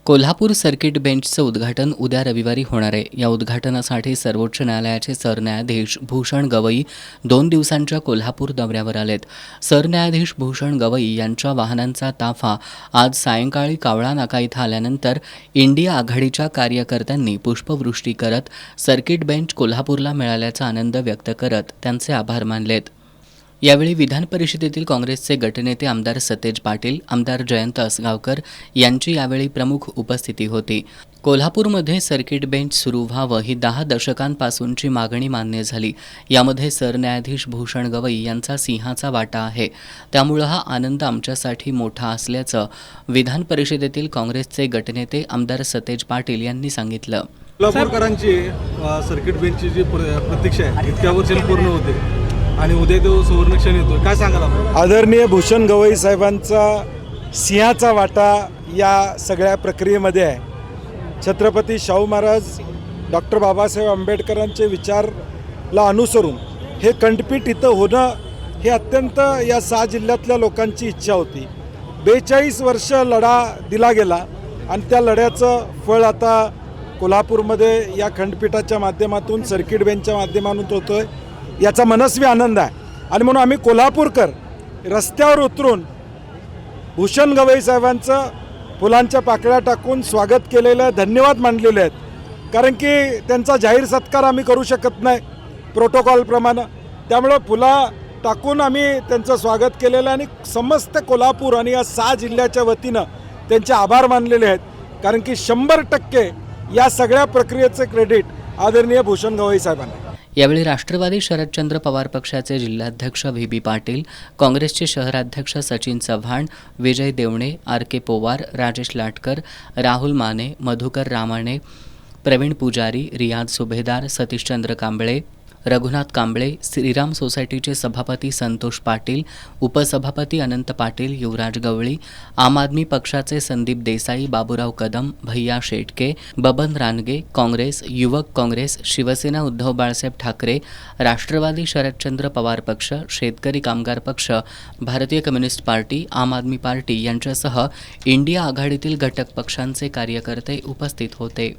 Kolhapur circuit बेंचचं उद्घाटन उद्या रविवारी होणार आहे. या उद्घाटनासाठी सर्वोच्च न्यायालयाचे सरन्यायाधीश भूषण गवई 2 दिवसांच्या कोल्हापूर दौऱ्यावर आलेत. सरन्यायाधीश भूषण गवई यांच्या वाहनांचा ताफा आज सायंकाळी कावळा नाका इथं आल्यानंतर इंडिया आघाडीच्या कार्यकर्त्यांनी पुष्पवृष्टी करत सर्किट बेंच कोल्हापूरला मिळाल्याचा आनंद व्यक्त करत त्यांचे आभार मानलेत. यावेळी विधान परिषदेतील काँग्रेसचे गटनेते आमदार सतेज पाटील, आमदार जयंत असगावकर यांची यावेळी प्रमुख उपस्थिती होती. कोल्हापूरमध्ये सर्किट बेंच सुरू व्हावं ही 10 दशकांपासूनची मागणी मान्य झाली. यामध्ये सरन्यायाधीश भूषण गवई यांचा सिंहाचा वाटा आहे. त्यामुळं हा आनंद आमच्यासाठी मोठा असल्याचं विधान परिषदेतील काँग्रेसचे गटनेते आमदार सतेज पाटील यांनी सांगितलं. कोल्हापूरकरांची सर्किट बेंचची जी प्रतीक्षा आहे इतक्या वर्षांनी पूर्ण होते आणि उद्या तो सुवर्णक्षण येतो. काय सांगाल आपण? आदरणीय भूषण गवई साहेबांचा सिंहाचा वाटा या सगळ्या प्रक्रियेमध्ये आहे. छत्रपती शाहू महाराज डॉक्टर बाबासाहेब आंबेडकरांचे विचारला अनुसरून हे खंडपीठ इथं होणं हे अत्यंत या 6 जिल्ह्यातल्या लोकांची इच्छा होती. 42 वर्ष लढा दिला गेला आणि त्या लढ्याचं फळ आता कोल्हापूरमध्ये या खंडपीठाच्या माध्यमातून सर्किट बेंचच्या माध्यमातून होतो आहे. याचा मनस्वी आनंद आहे आणि म्हणून आम्ही कोल्हापूरकर रस्त्यावर उतरून भूषण गवई साहेबांचं फुलांच्या पाकळ्या टाकून स्वागत केलेलं आहे, धन्यवाद मानलेले आहेत. कारण की त्यांचा जाहीर सत्कार आम्ही करू शकत नाही प्रोटोकॉलप्रमाणे. त्यामुळं फुला टाकून आम्ही त्यांचं स्वागत केलेलं आहे आणि समस्त कोल्हापूर आणि या 6 जिल्ह्याच्या वतीनं त्यांचे आभार मानलेले आहेत. कारण की 100% या सगळ्या प्रक्रियेचं क्रेडिट आदरणीय भूषण गवई साहेबांना. यावेळी राष्ट्रवादी शरदचंद्र पवार पक्षाचे जिल्हाध्यक्ष व्ही.बी. पाटील, काँग्रेसचे शहराध्यक्ष सचिन चव्हाण, विजय देवणे, आर.के. पोवार, राजेश लाटकर, राहुल माने, मधुकर रामाणे, प्रवीण पुजारी, रियाज सुभेदार, सतीशचंद्र कांबळे, रघुनाथ कांबळे, श्रीराम सोसायटीचे सभापती संतोष पाटील, उपसभापती अनंत पाटील, युवराज गवळी, आम आदमी पक्षाचे संदीप देसाई, बाबूराव कदम, भैया शेटके, बबन रानगे, काँग्रेस, युवक काँग्रेस, शिवसेना उद्धव बाळासाहेब ठाकरे, राष्ट्रवादी शरदचंद्र पवार पक्ष, शेतकरी कामगार पक्ष, भारतीय कम्युनिस्ट पार्टी, आम आदमी पार्टी यांच्यासह इंडिया आघाडीतील घटक पक्षांचे कार्यकर्ते उपस्थित होते.